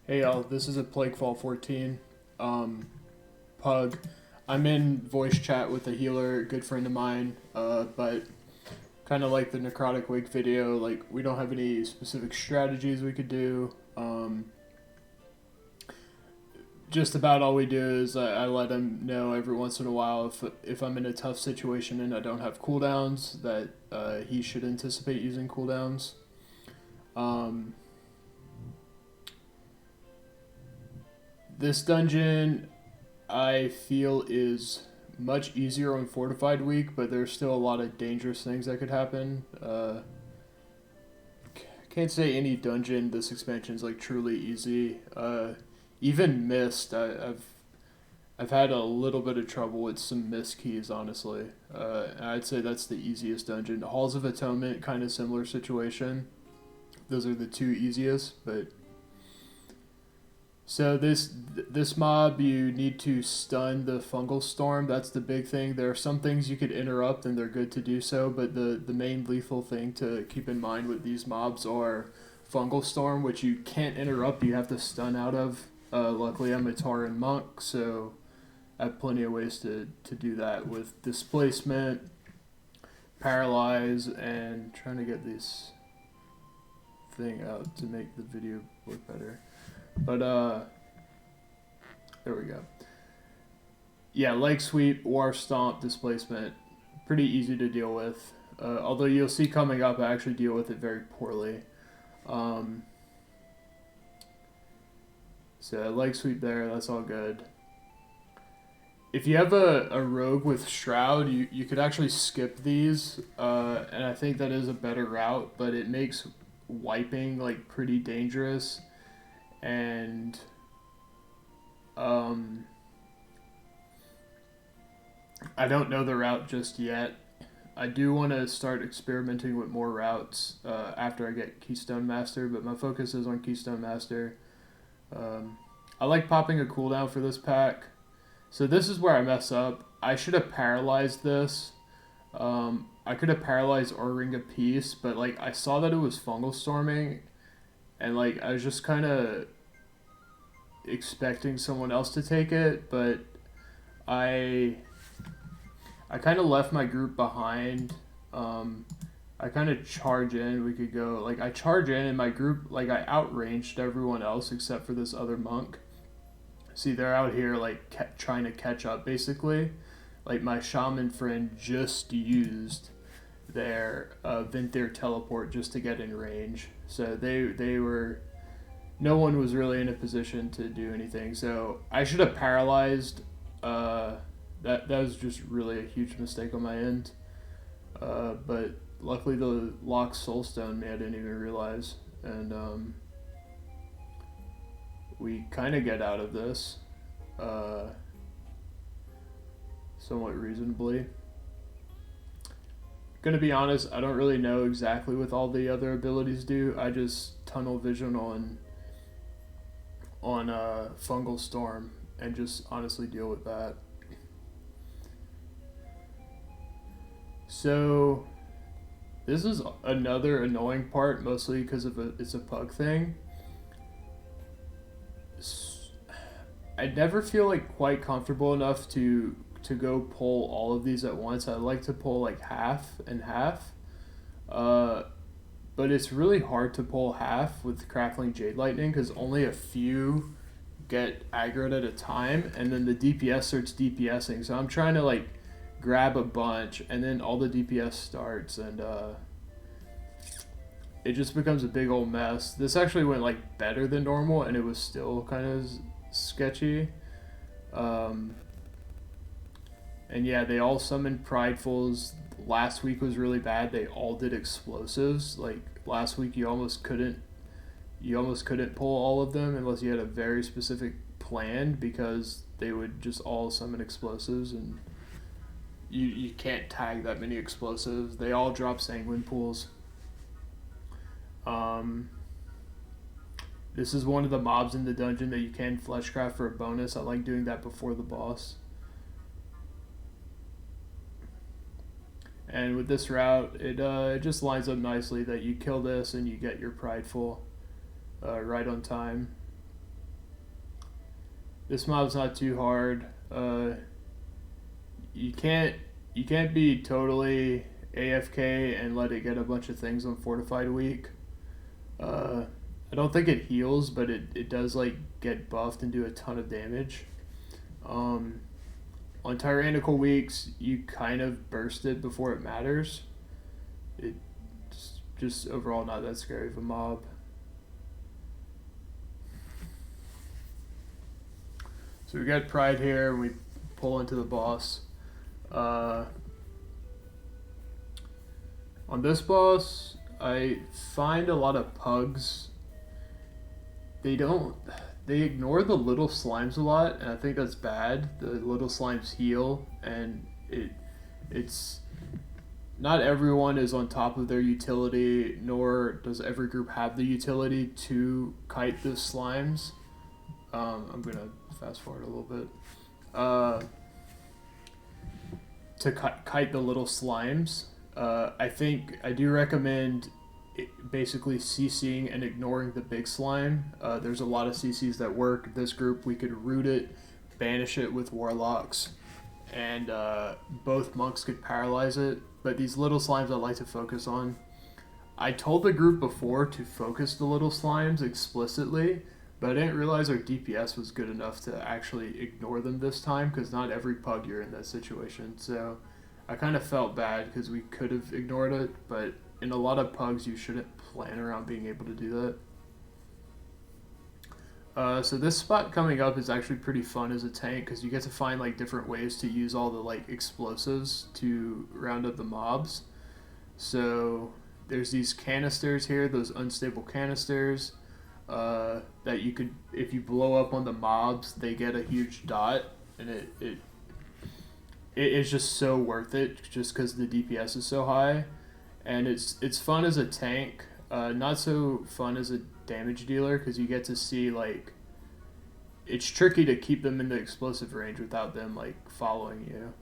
Hey y'all, this is a Plaguefall 14 PUG. I'm in voice chat with a healer, good friend of mine, but kind of like the Necrotic Wake video, like we don't have any specific strategies we could do. Just about all we do is I let him know every once in a while if I'm in a tough situation and I don't have cooldowns that he should anticipate using cooldowns. Um, this dungeon I feel is much easier on Fortified Week, but there's still a lot of dangerous things that could happen. Can't say any dungeon this expansion is like truly easy. Even Mist, I've had a little bit of trouble with some Mist keys, honestly. I'd say that's the easiest dungeon. Halls of Atonement, kind of similar situation. Those are the two easiest, but so this mob, you need to stun the fungal storm. That's the big thing. There are some things you could interrupt and they're good to do so, but the main lethal thing to keep in mind with these mobs are fungal storm, which you can't interrupt. You have to stun out of. Luckily, I'm a Tauren monk, so I have plenty of ways to do that with displacement, paralyze, and trying to get this thing out to make the video look better. But there we go. Yeah, leg sweep, war stomp, displacement, pretty easy to deal with. Although you'll see coming up, I actually deal with it very poorly. So leg sweep there, that's all good. If you have a rogue with Shroud, you could actually skip these, and I think that is a better route, but it makes wiping like pretty dangerous. And I don't know the route just yet. I do want to start experimenting with more routes after I get Keystone Master, but my focus is on Keystone Master. I like popping a cooldown for this pack. So this is where I mess up. I should have paralyzed this. I could have paralyzed or Ring of Peace, but like I saw that it was fungal storming, and like I was just kind of expecting someone else to take it, but I kind of left my group behind. I kind of charge in. We could go like I charge in, and my group like I outranged everyone else except for this other monk. See, they're out here like trying to catch up basically. Like my shaman friend just used their Vinthier teleport just to get in range. So they were, no one was really in a position to do anything. So I should have paralyzed. That was just really a huge mistake on my end. But luckily the locked soulstone me I didn't even realize, and we kind of get out of this somewhat reasonably. Gonna be honest, I don't really know exactly what all the other abilities do. I just tunnel vision on fungal storm and just honestly deal with that. So this is another annoying part, mostly because of it's a pug thing. I never feel like quite comfortable enough to go pull all of these at once. I like to pull like half and half. But it's really hard to pull half with Crackling Jade Lightning because only a few get aggroed at a time, and then the DPS starts DPSing. So I'm trying to like grab a bunch, and then all the DPS starts, and it just becomes a big old mess. This actually went like better than normal, and it was still kind of sketchy. And yeah, they all summoned Pridefuls. Last week was really bad. They all did explosives. Like last week, you almost couldn't pull all of them unless you had a very specific plan, because they would just all summon explosives, and you can't tag that many explosives. They all drop sanguine pools. This is one of the mobs in the dungeon that you can fleshcraft for a bonus. I like doing that before the boss. And with this route, it just lines up nicely that you kill this and you get your Prideful right on time. This mob's not too hard. You can't be totally AFK and let it get a bunch of things on Fortified Week. I don't think it heals, but it does like get buffed and do a ton of damage. On Tyrannical Weeks, you kind of burst it before it matters. It's just overall not that scary of a mob. So we got Pride here, and we pull into the boss. On this boss, I find a lot of pugs. They ignore the little slimes a lot, and I think that's bad. The little slimes heal, and it's not everyone is on top of their utility, nor does every group have the utility to kite the slimes. I'm gonna fast forward a little bit. To kite the little slimes, I do recommend basically CCing and ignoring the big slime. There's a lot of CCs that work. This group, we could root it, banish it with warlocks, and both monks could paralyze it. But these little slimes I like to focus on. I told the group before to focus the little slimes explicitly, but I didn't realize our DPS was good enough to actually ignore them this time, because not every pug you're in that situation. So I kind of felt bad because we could have ignored it, but in a lot of pugs you shouldn't plan around being able to do that. So this spot coming up is actually pretty fun as a tank, because you get to find like different ways to use all the like explosives to round up the mobs. So there's these canisters here, those unstable canisters, that you could, if you blow up on the mobs, they get a huge dot, and it is just so worth it just because the DPS is so high, and it's fun as a tank. Not so fun as a damage dealer, because you get to see like, it's tricky to keep them in the explosive range without them like following you.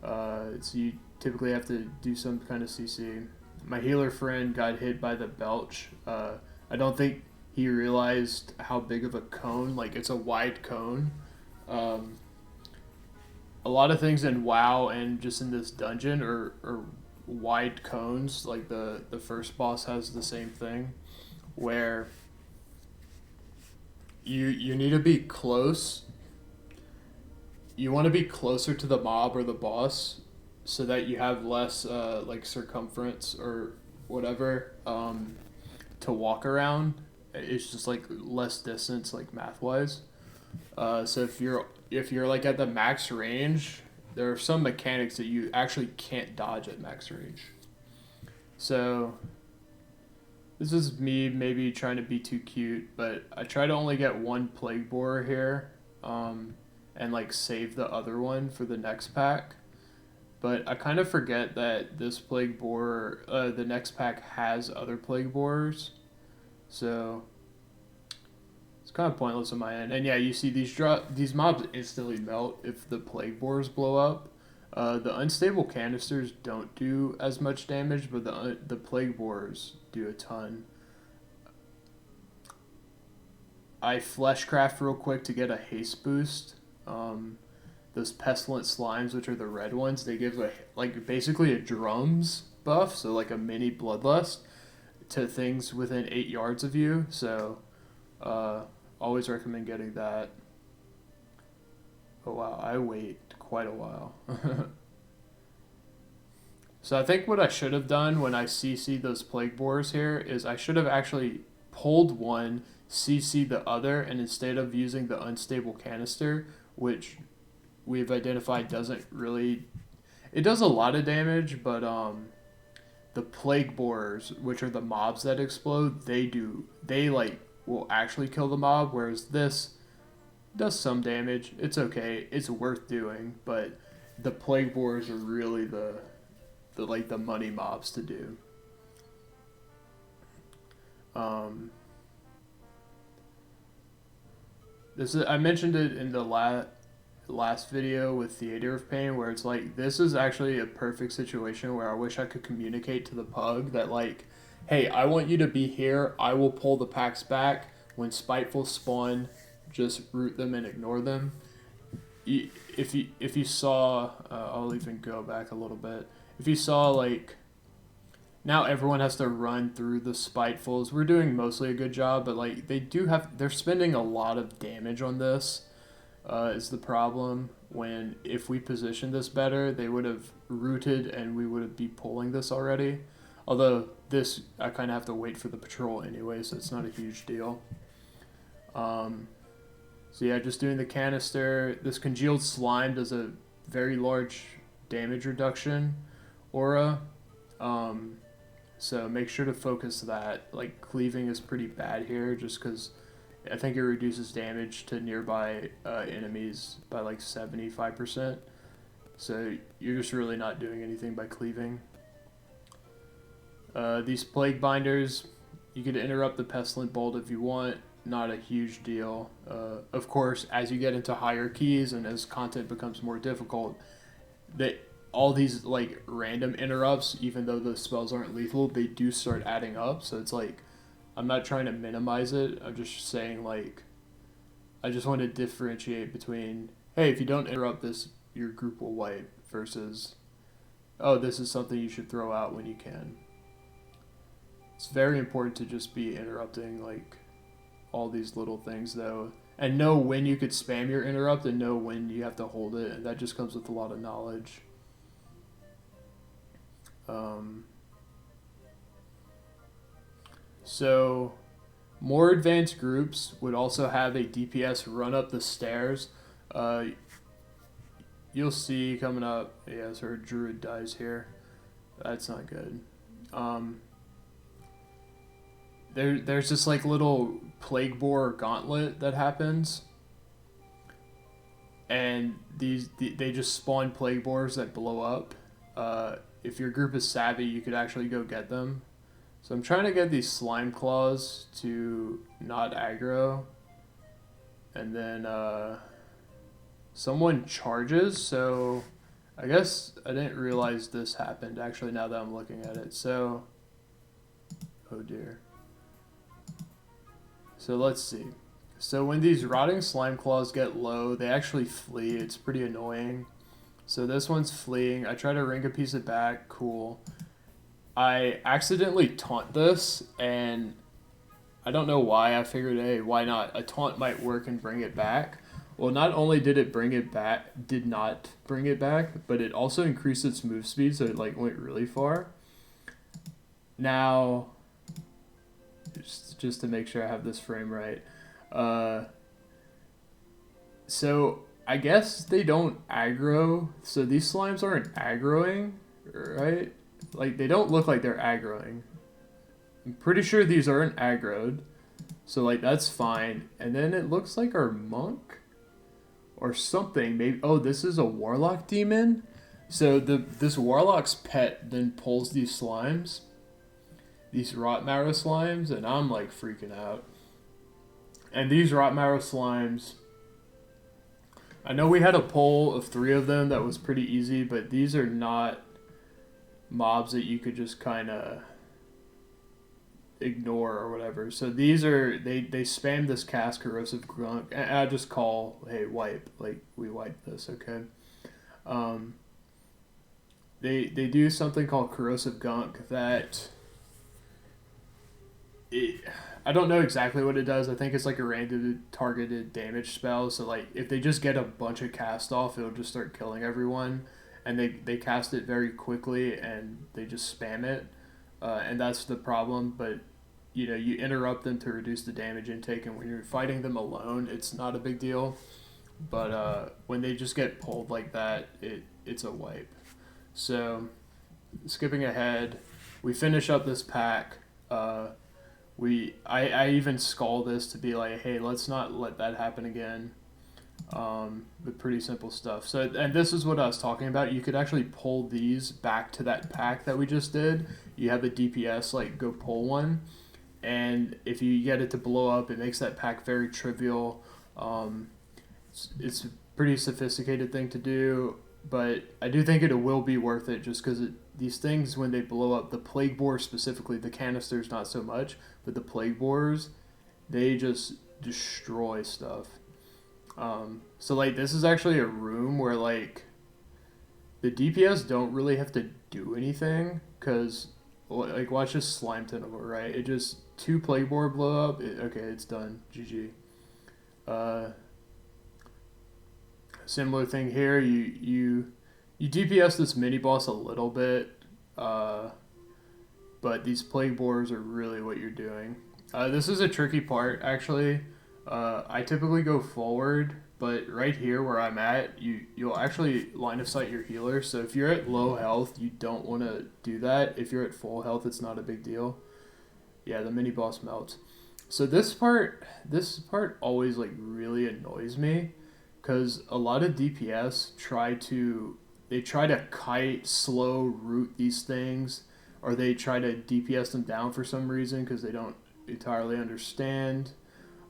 So you typically have to do some kind of CC. My healer friend got hit by the belch. I don't think he realized how big of a cone, like it's a wide cone. A lot of things in WoW and just in this dungeon are wide cones. Like the first boss has the same thing, where you need to be close. You want to be closer to the mob or the boss, so that you have less like circumference or whatever to walk around. It's just like less distance, like math wise. So if you're like at the max range, there are some mechanics that you actually can't dodge at max range. So this is me maybe trying to be too cute, but I try to only get one plague borer here, and like save the other one for the next pack. But I kind of forget that this plague borer, the next pack has other plague borers, so it's kind of pointless on my end. And yeah, you see these mobs instantly melt if the plague borers blow up. The unstable canisters don't do as much damage, but the plague borers do a ton. I fleshcraft real quick to get a haste boost. Those pestilent slimes, which are the red ones, they give like basically a drums buff, so like a mini bloodlust to things within 8 yards of you. So always recommend getting that. Oh wow, I wait quite a while. So I think what I should have done when I CC'd those plague borers here is I should have actually pulled one, CC'd the other, and instead of using the unstable canister, which we've identified doesn't really, it does a lot of damage, but the plague borers, which are the mobs that explode, they like will actually kill the mob, whereas this does some damage. It's okay, it's worth doing, but the plague borers are really the like the money mobs to do. I mentioned it in the last video with Theater of Pain, where it's like, this is actually a perfect situation where I wish I could communicate to the pug that like, hey, I want you to be here, I will pull the packs back when Spiteful spawn, just root them and ignore them. If you saw, I'll even go back a little bit. If you saw, like, now everyone has to run through the Spitefuls. We're doing mostly a good job, but like they're spending a lot of damage on this. Is the problem, when if we positioned this better, they would have rooted and we would be pulling this already. Although this, I kind of have to wait for the patrol anyway, so it's not a huge deal. So yeah, just doing the canister. This congealed slime does a very large damage reduction aura. So make sure to focus that. Like, cleaving is pretty bad here, just because I think it reduces damage to nearby enemies by like 75%. So you're just really not doing anything by cleaving. These plague binders, you could interrupt the pestilent bolt if you want. Not a huge deal. Of course, as you get into higher keys and as content becomes more difficult, all these like random interrupts, even though the spells aren't lethal, they do start adding up. So it's like, I'm not trying to minimize it. I'm just saying, like, I just want to differentiate between, hey, if you don't interrupt this, your group will wipe, versus, oh, this is something you should throw out when you can. It's very important to just be interrupting, like, all these little things, though, and know when you could spam your interrupt and know when you have to hold it, and that just comes with a lot of knowledge. So more advanced groups would also have a DPS run up the stairs. You'll see coming up, yes, her druid dies here. That's not good. There's this like little plague boar gauntlet that happens, and they just spawn plague boars that blow up. If your group is savvy, you could actually go get them. So I'm trying to get these slime claws to not aggro, and then someone charges. So I guess I didn't realize this happened actually, now that I'm looking at it. So, oh dear. So let's see. So when these rotting slime claws get low, they actually flee. It's pretty annoying. So this one's fleeing. I try to ring a piece of back. Cool. I accidentally taunt this, and I don't know why. I figured, hey, why not? A taunt might work and bring it back. Well, not only did it not bring it back, but it also increased its move speed, so it like went really far. Now, just to make sure I have this frame right. So I guess they don't aggro. So these slimes aren't aggroing, right? Like, they don't look like they're aggroing. I'm pretty sure these aren't aggroed. So, like, that's fine. And then it looks like our monk or something. Maybe, oh, this is a warlock demon? So this warlock's pet then pulls these slimes. These rot marrow slimes. And I'm, like, freaking out. And these rot marrow slimes, I know we had a poll of 3 of them that was pretty easy, but these are not mobs that you could just kind of ignore or whatever. So these are, they spam this cast corrosive gunk, and I just call, hey, wipe, like, we wipe this, okay? They do something called corrosive gunk that I don't know exactly what it does. I think it's like a random targeted damage spell. So like, if they just get a bunch of cast off, it'll just start killing everyone. And they cast it very quickly, and they just spam it. And that's the problem. But, you know, you interrupt them to reduce the damage intake, and when you're fighting them alone, it's not a big deal. But when they just get pulled like that, it's a wipe. So, skipping ahead, we finish up this pack. I even skull this to be like, hey, let's not let that happen again. But pretty simple stuff. So, and this is what I was talking about. You could actually pull these back to that pack that we just did. You have a DPS, like, go pull one. And if you get it to blow up, it makes that pack very trivial. It's a pretty sophisticated thing to do, but I do think it will be worth it, just because these things, when they blow up, the plague boar specifically, the canisters not so much, but the plague boars, they just destroy stuff. So like this is actually a room where like the DPS don't really have to do anything because like watch this slime tentacle, right? It just two plague board blow up. Okay, it's done. GG. Similar thing here. You DPS this mini boss a little bit, but these plague boars are really what you're doing. This is a tricky part actually. I typically go forward, but right here where I'm at, you'll actually line of sight your healer. So if you're at low health, you don't want to do that. If you're at full health, it's not a big deal. Yeah, the mini boss melts. So this part always like really annoys me, because a lot of DPS try to kite slow root these things, or they try to DPS them down for some reason because they don't entirely understand.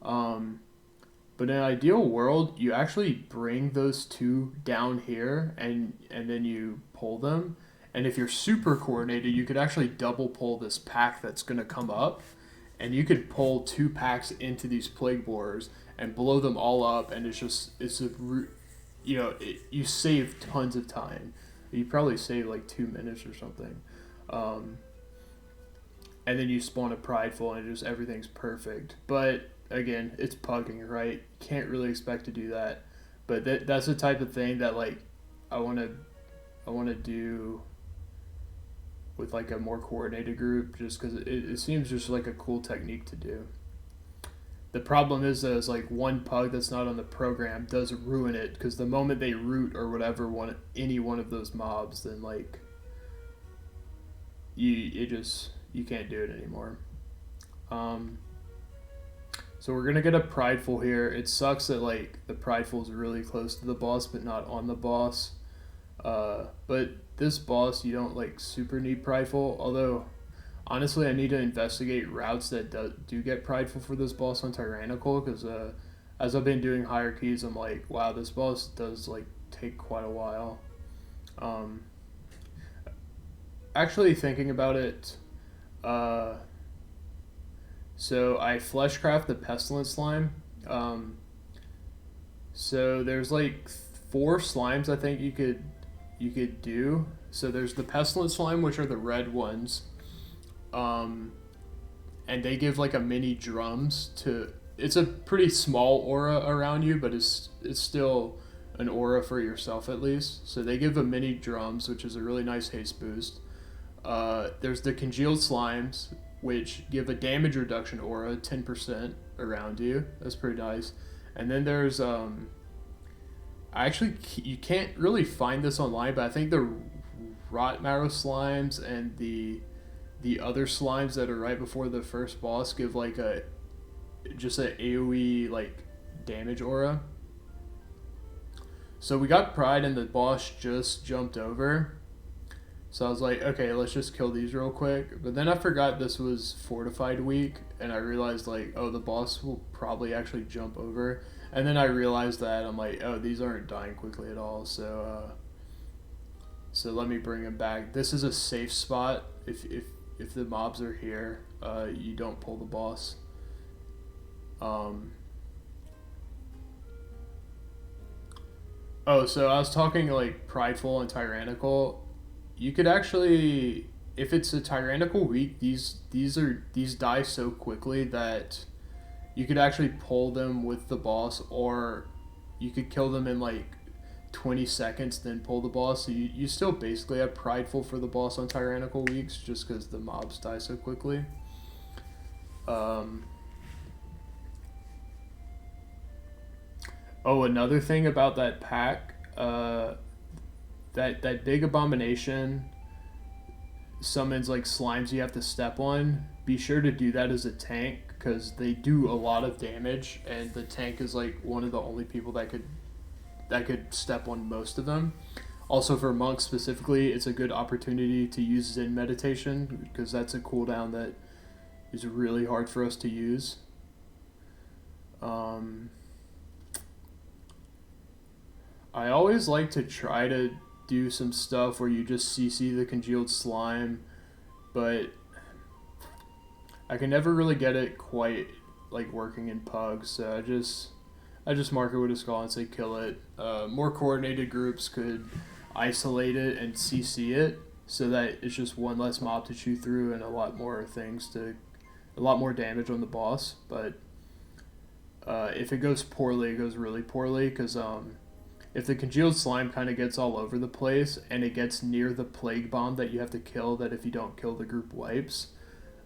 But in an ideal world, you actually bring those two down here and then you pull them. And if you're super coordinated, you could actually double pull this pack that's going to come up. And you could pull two packs into these plague borers and blow them all up. And you save tons of time. You probably save like 2 minutes or something. And then you spawn a prideful and just everything's perfect. But again, it's pugging, right? Can't really expect to do that. But that's the type of thing that like I want to do with like a more coordinated group, just because it seems just like a cool technique to do. The problem is though, is like one pug that's not on the program does ruin it, because the moment they root or whatever any one of those mobs, then like you can't do it anymore. So we're gonna get a prideful here. It sucks that like the prideful is really close to the boss but not on the boss. But this boss you don't like super need prideful, although honestly I need to investigate routes that do get prideful for this boss on Tyrannical, because as I've been doing higher keys, I'm like, wow, this boss does like take quite a while. Actually thinking about it, so I fleshcraft the pestilent slime. So there's like 4 slimes I think you could do. So there's the pestilent slime, which are the red ones, and they give like a mini drums to. It's a pretty small aura around you, but it's still an aura for yourself at least. So they give a mini drums, which is a really nice haste boost. There's the congealed slimes, which give a damage reduction aura 10% around you. That's pretty nice. And then there's you can't really find this online, but I think the rot marrow slimes and the other slimes that are right before the first boss give like just an AoE like damage aura. So we got pride and the boss just jumped over. So I was like, okay, let's just kill these real quick. But then I forgot this was Fortified Week, and I realized like, oh, the boss will probably actually jump over. And then I realized that I'm like, oh, these aren't dying quickly at all. So let me bring them back. This is a safe spot. If the mobs are here, you don't pull the boss. Oh, so I was talking like prideful and tyrannical. You could actually, if it's a tyrannical week, these die so quickly that you could actually pull them with the boss, or you could kill them in like 20 seconds, then pull the boss. So you still basically have prideful for the boss on tyrannical weeks, just because the mobs die so quickly. Oh, another thing about that pack, that big abomination summons like slimes you have to step on. Be sure to do that as a tank, because they do a lot of damage, and the tank is like one of the only people that could step on most of them. Also for monks specifically, it's a good opportunity to use Zen meditation, because that's a cooldown that is really hard for us to use. I always like to try to do some stuff where you just CC the congealed slime, but I can never really get it quite like working in PUG, so I just mark it with a skull and say kill it. More coordinated groups could isolate it and CC it, so that it's just one less mob to chew through and a lot more damage on the boss. But if it goes poorly, it goes really poorly, because if the congealed slime kind of gets all over the place and it gets near the plague bomb that you have to kill, that if you don't kill the group wipes,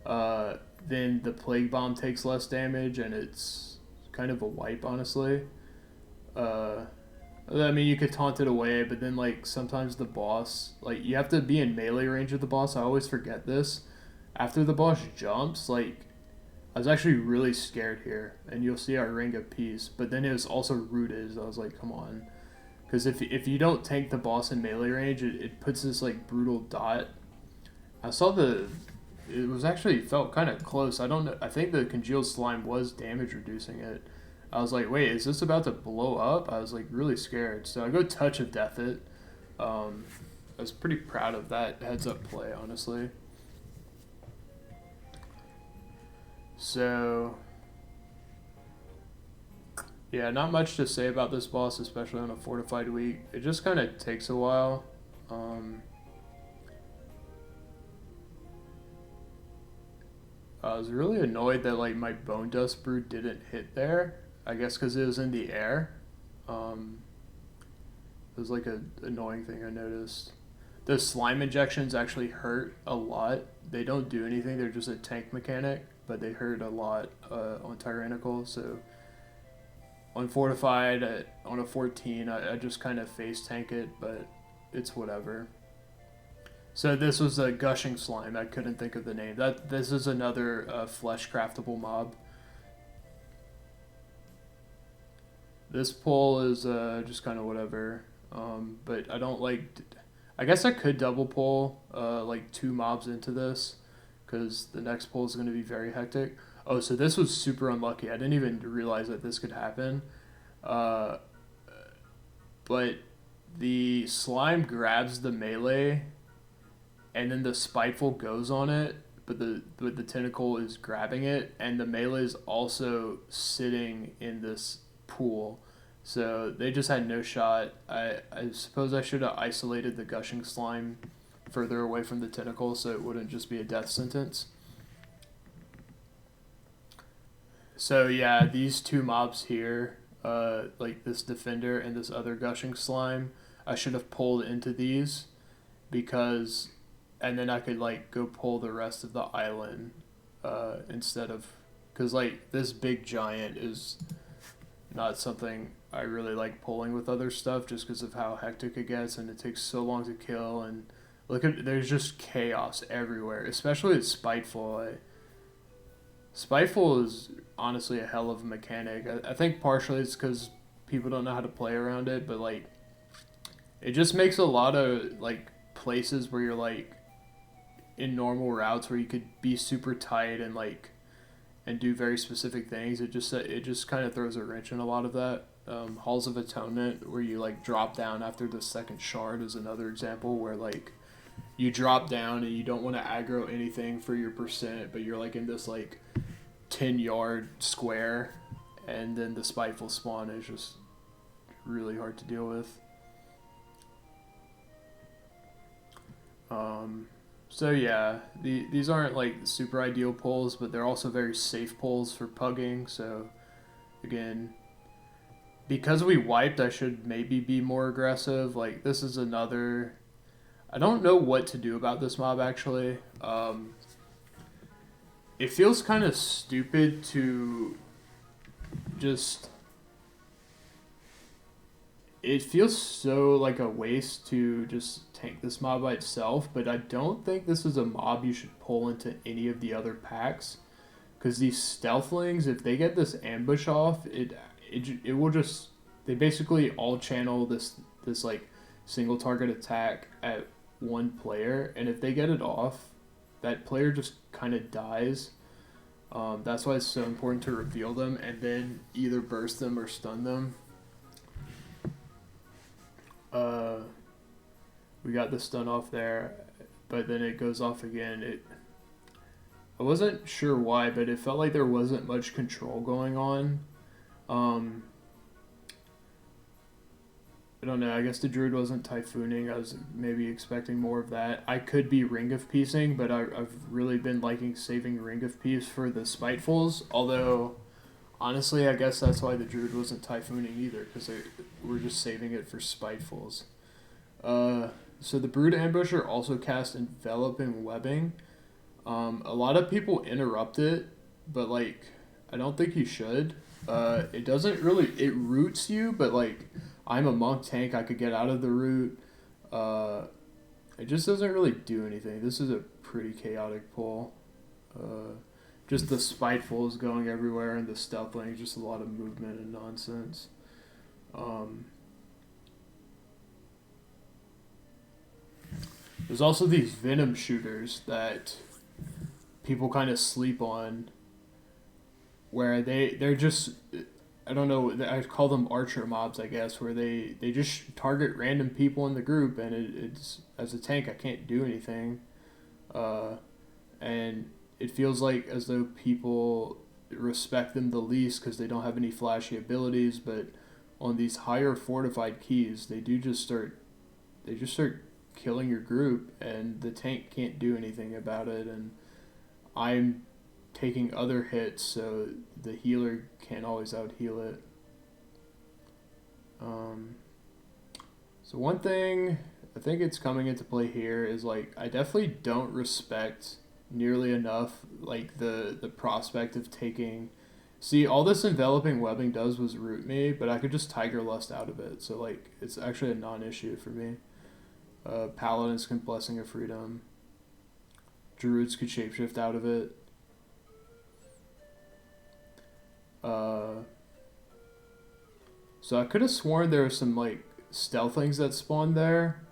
then the plague bomb takes less damage and it's kind of a wipe, honestly. I mean, you could taunt it away, but then like sometimes the boss, like you have to be in melee range of the boss. I always forget this. After the boss jumps, like I was actually really scared here, and you'll see our ring of peace. But then it was also rooted. So I was like, come on, because if you don't tank the boss in melee range, it puts this like brutal dot. I saw it was actually felt kind of close. I don't know. I think the congealed slime was damage reducing it. I was like, wait, is this about to blow up? I was like really scared. So I go touch of death it. I was pretty proud of that heads up play, honestly. So yeah, not much to say about this boss, especially on a fortified week. It just kind of takes a while. I was really annoyed that like my bone dust brew didn't hit there. I guess because it was in the air. It was like an annoying thing I noticed. The slime injections actually hurt a lot. They don't do anything. They're just a tank mechanic, but they hurt a lot on Tyrannical. So on Fortified, on a 14, I just kind of face tank it, but it's whatever. So this was a gushing slime. I couldn't think of the name. This is another flesh craftable mob. This pull is just kind of whatever. But I don't like. I guess I could double pull like 2 mobs into this, because the next pull is going to be very hectic. Oh, so this was super unlucky. I didn't even realize that this could happen. But the slime grabs the melee, and then the spiteful goes on it, but the tentacle is grabbing it, and the melee is also sitting in this pool. So they just had no shot. I suppose I should have isolated the gushing slime further away from the tentacle so it wouldn't just be a death sentence. So yeah, these 2 mobs here, like this defender and this other gushing slime, I should have pulled into these, because, and then I could like go pull the rest of the island instead of, because like this big giant is not something I really like pulling with other stuff, just because of how hectic it gets and it takes so long to kill. And look at, there's just chaos everywhere, especially with Spiteful. Spiteful is honestly a hell of a mechanic. I think partially it's because people don't know how to play around it, but like it just makes a lot of like places where you're like in normal routes where you could be super tight and like and do very specific things. It just kind of throws a wrench in a lot of that. Halls of Atonement, where you like drop down after the second shard, is another example where like you drop down and you don't want to aggro anything for your percent, but you're like in this like 10-yard square, and then the Spiteful spawn is just really hard to deal with. So yeah, these aren't like super ideal pulls, but they're also very safe pulls for pugging. So again, because we wiped, I should maybe be more aggressive. Like this is another, I don't know what to do about this mob actually. It feels kind of stupid to just, it feels so like a waste to just tank this mob by itself, but I don't think this is a mob you should pull into any of the other packs, because these stealthlings, if they get this ambush off, it will just, they basically all channel this like single target attack at one player, and if they get it off, that player just kind of dies. That's why it's so important to reveal them and then either burst them or stun them. We got the stun off there, but then it goes off again. I wasn't sure why, but it felt like there wasn't much control going on. don't know. I guess the druid wasn't typhooning. I was maybe expecting more of that. I could be ring of piecing, but I've really been liking saving ring of piece for the spitefuls. Although, honestly, I guess that's why the druid wasn't typhooning either, because we're just saving it for spitefuls. So the brood ambusher also cast enveloping webbing. A lot of people interrupt it, but like I don't think you should. It doesn't really, it roots you, but like I'm a monk tank, I could get out of the root. It just doesn't really do anything. This is a pretty chaotic pull. Just the spitefuls going everywhere and the stealthling, just a lot of movement and nonsense. There's also these venom shooters that people kind of sleep on, where they're just, I don't know, I call them archer mobs, I guess, where they just target random people in the group, and it's, as a tank I can't do anything, and it feels like as though people respect them the least because they don't have any flashy abilities, but on these higher fortified keys they just start killing your group, and the tank can't do anything about it, and I'm taking other hits, so the healer can't always out heal it. So one thing I think it's coming into play here is like I definitely don't respect nearly enough like the prospect of taking. See, all this enveloping webbing does was root me, but I could just Tiger Lust out of it, so like it's actually a non-issue for me. Paladins can Blessing of Freedom. Druids could shapeshift out of it. So I could have sworn there were some like stealthlings that spawned there.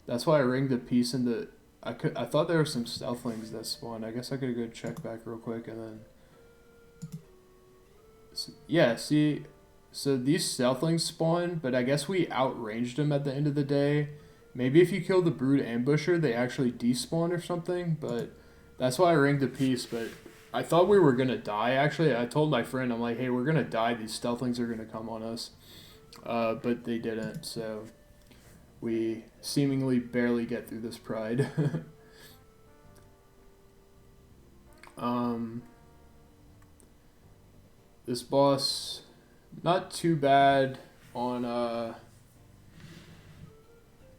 That's why I ringed a piece in the. I thought there were some stealthlings that spawned. I guess I could go check back real quick and then. Yeah, see, so these stealthlings spawned, but I guess we outranged them at the end of the day. Maybe if you kill the brood ambusher, they actually despawn or something, but that's why I ringed a piece, but I thought we were going to die, actually. I told my friend, I'm like, hey, we're going to die. These stealthlings are going to come on us. But they didn't, so we seemingly barely get through this pride. This boss, not too bad on...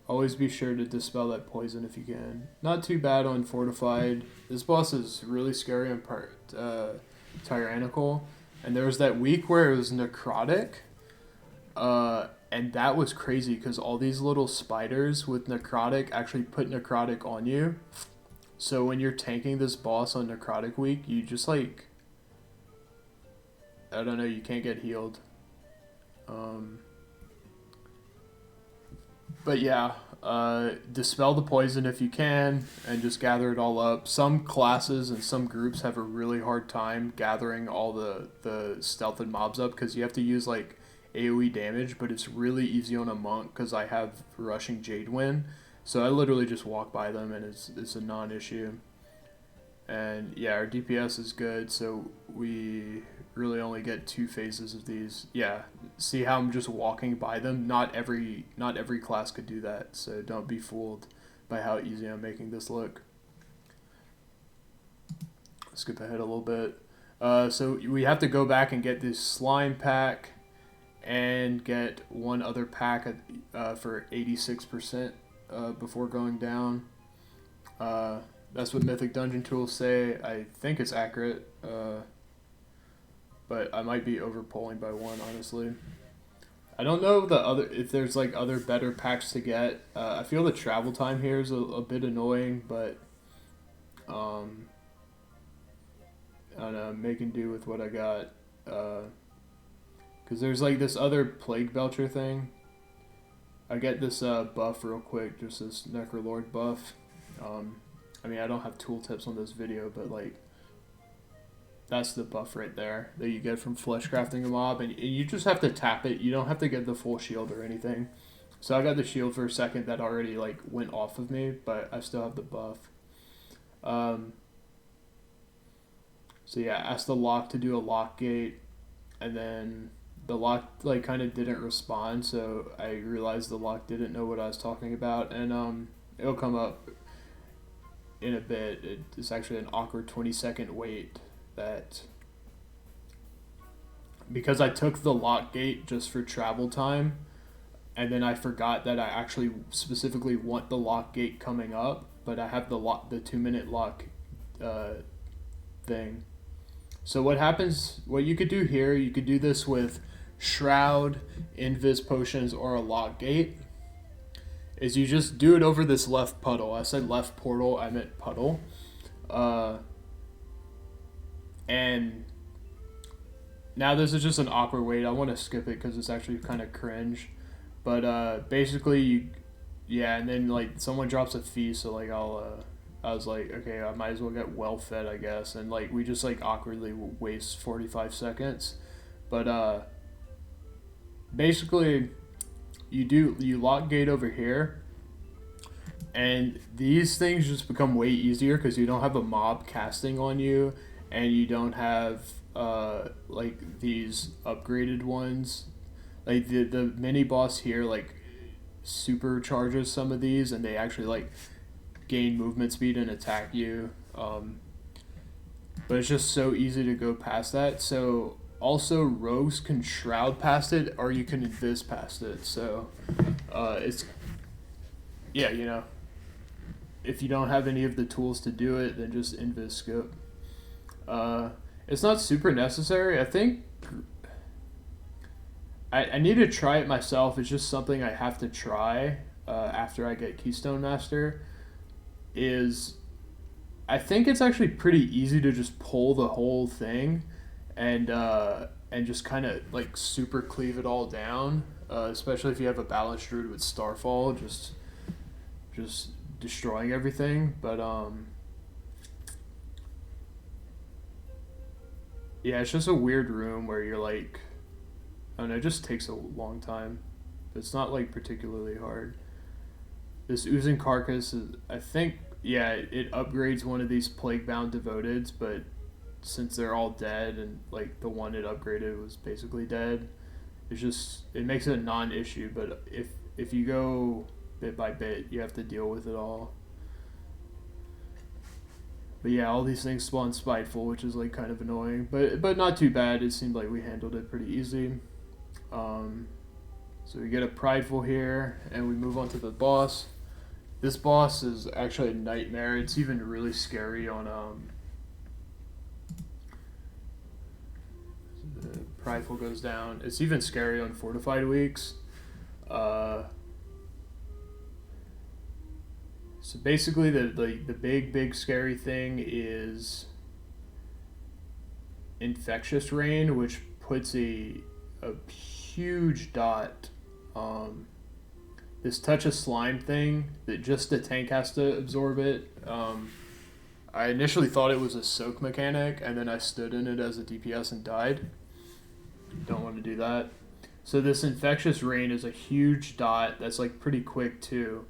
Always be sure to dispel that poison if you can. Not too bad on fortified. This boss is really scary on tyrannical. And there was that week where it was necrotic. And that was crazy because all these little spiders with necrotic actually put necrotic on you. So when you're tanking this boss on necrotic week, you just like... I don't know, you can't get healed. But yeah, dispel the poison if you can, and just gather it all up. Some classes and some groups have a really hard time gathering all the stealth and mobs up, because you have to use like AoE damage, but it's really easy on a monk because I have rushing Jade Wind. So I literally just walk by them and it's a non-issue. And yeah, our DPS is good, so we really only get 2 phases of these. Yeah, see how I'm just walking by them? Not every class could do that, so don't be fooled by how easy I'm making this look. Skip ahead a little bit. So we have to go back and get this slime pack and get one other pack for 86% before going down. That's what Mythic Dungeon tools say. I think it's accurate, but I might be overpulling by 1, honestly. I don't know if there's like other better packs to get. I feel the travel time here is a bit annoying, but I don't know, I'm making do with what I got. Because there's like this other Plague Belcher thing. I get this buff real quick, just this Necrolord buff. I mean, I don't have tooltips on this video, but like, that's the buff right there that you get from fleshcrafting a mob, and you just have to tap it. You don't have to get the full shield or anything. So I got the shield for a second that already like went off of me, but I still have the buff. So yeah, ask the lock to do a lock gate, and then the lock like kind of didn't respond, so I realized the lock didn't know what I was talking about, and it'll come up in a bit. It's actually an awkward 20-second wait that, because I took the lock gate just for travel time, and then I forgot that I actually specifically want the lock gate coming up, but I have the 2-minute lock thing. So what happens, what you could do here, you could do this with Shroud, Invis Potions, or a lock gate, is you just do it over this left puddle. I said left portal, I meant puddle. And now this is just an awkward wait. I want to skip it because it's actually kind of cringe. But basically, and then like someone drops a fee, so like I was like, okay, I might as well get well fed, I guess. And like we just like awkwardly waste 45 seconds. But basically, you lock gate over here, and these things just become way easier because you don't have a mob casting on you, and you don't have like these upgraded ones. Like the mini boss here like supercharges some of these, and they actually like gain movement speed and attack you. But it's just so easy to go past that. So also rogues can shroud past it, or you can invis past it. So it's, yeah, you know, if you don't have any of the tools to do it, then just invis skip. It's not super necessary. I think I need to try it myself. It's just something I have to try after I get Keystone Master. I think it's actually pretty easy to just pull the whole thing and just kind of like super cleave it all down, especially if you have a balanced druid with Starfall, just destroying everything. But yeah, it's just a weird room where you're like, I don't know, it just takes a long time. It's not like particularly hard. This oozing carcass is, I think, yeah, it upgrades one of these plague-bound devoteds, but since they're all dead and like the one it upgraded was basically dead, it makes it a non-issue. But if you go bit by bit, you have to deal with it all. But yeah, all these things spawn spiteful, which is like kind of annoying, but not too bad. It seemed like we handled it pretty easy. So we get a prideful here, and we move on to the boss. This boss is actually a nightmare. It's even really scary on the prideful goes down. It's even scary on fortified weeks. So basically, the big scary thing is Infectious Rain, which puts a huge dot. This touch of slime thing that just the tank has to absorb it. I initially thought it was a soak mechanic, and then I stood in it as a DPS and died. Don't want to do that. So this Infectious Rain is a huge dot that's like pretty quick too.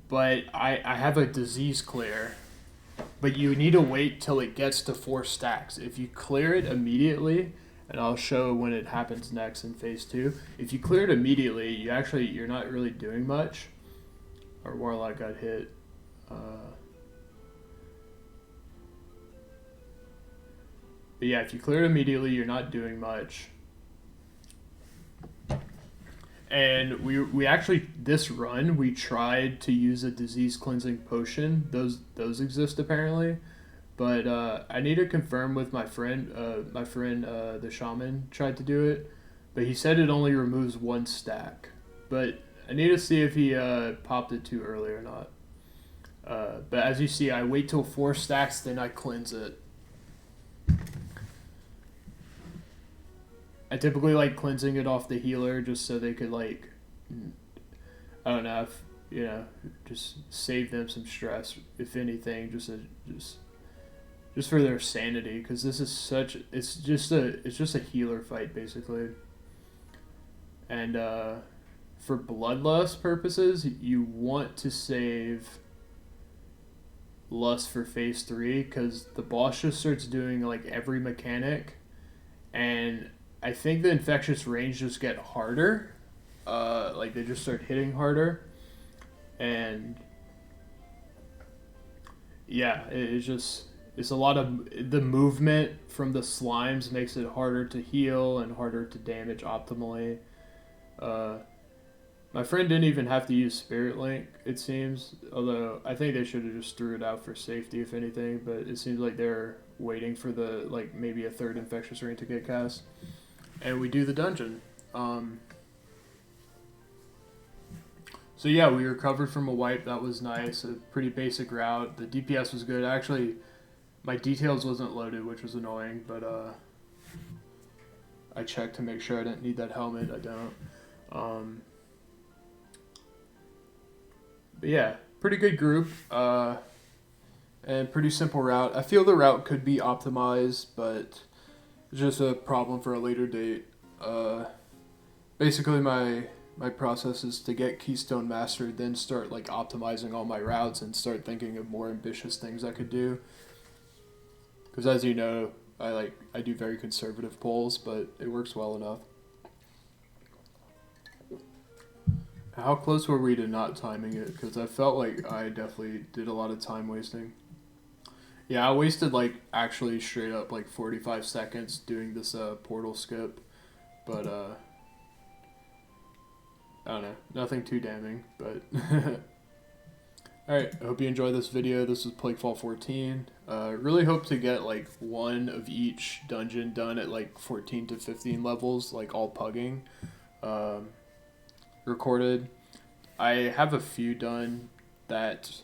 But I have a disease clear, but you need to wait till it gets to 4 stacks. If you clear it immediately, and I'll show when it happens next in phase 2. If you clear it immediately, you're not really doing much. Our Warlock got hit. But yeah, if you clear it immediately, you're not doing much. And we actually, this run, we tried to use a disease cleansing potion. Those exist apparently. But I need to confirm with my friend. The shaman tried to do it, but he said it only removes 1 stack. But I need to see if he popped it too early or not. But as you see, I wait till 4 stacks, then I cleanse it. I typically like cleansing it off the healer just so they could like, I don't know, just save them some stress, if anything, just for their sanity, because this is it's just a healer fight basically. And for bloodlust purposes, you want to save lust for phase 3 because the boss just starts doing like every mechanic, and I think the infectious range just get harder. Like they just start hitting harder, and yeah, it's a lot of the movement from the slimes makes it harder to heal and harder to damage optimally. Uh, my friend didn't even have to use Spirit Link, it seems. Although I think they should have just threw it out for safety, if anything. But it seems like they're waiting for the like maybe a third infectious ring to get cast, and we do the dungeon. So yeah, we recovered from a wipe. That was nice. A pretty basic route. The DPS was good. Actually, my details wasn't loaded, which was annoying. But I checked to make sure I didn't need that helmet. I don't. But yeah, pretty good group. And pretty simple route. I feel the route could be optimized, but it's just a problem for a later date. Basically, my process is to get Keystone Master, then start like optimizing all my routes and start thinking of more ambitious things I could do. Because as you know, I do very conservative polls, but it works well enough. How close were we to not timing it? Because I felt like I definitely did a lot of time wasting. Yeah, I wasted like actually straight up like 45 seconds doing this portal skip, but I don't know, nothing too damning, but alright, I hope you enjoyed this video. This is Plaguefall 14. Really hope to get like one of each dungeon done at like 14 to 15 levels, like all pugging. Recorded. I have a few done that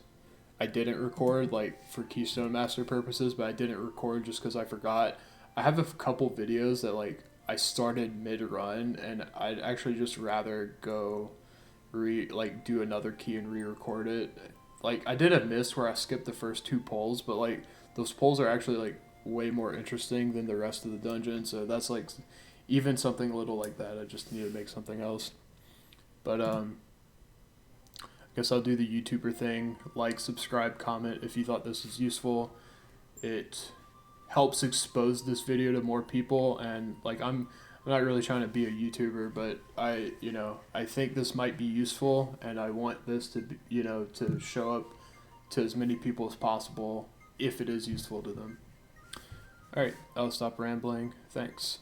I didn't record, like for Keystone Master purposes, but I didn't record just because I forgot. I have a couple videos that like I started mid-run, and I'd actually just rather go do another key and re-record it. Like I did a miss where I skipped the first 2 polls, but like those polls are actually like way more interesting than the rest of the dungeon, so that's like even something little like that. I just need to make something else. But I guess I'll do the YouTuber thing. Like, subscribe, comment if you thought this was useful. It helps expose this video to more people, and like I'm not really trying to be a YouTuber, but I think this might be useful, and I want this to be, to show up to as many people as possible if it is useful to them. All right, I'll stop rambling. Thanks.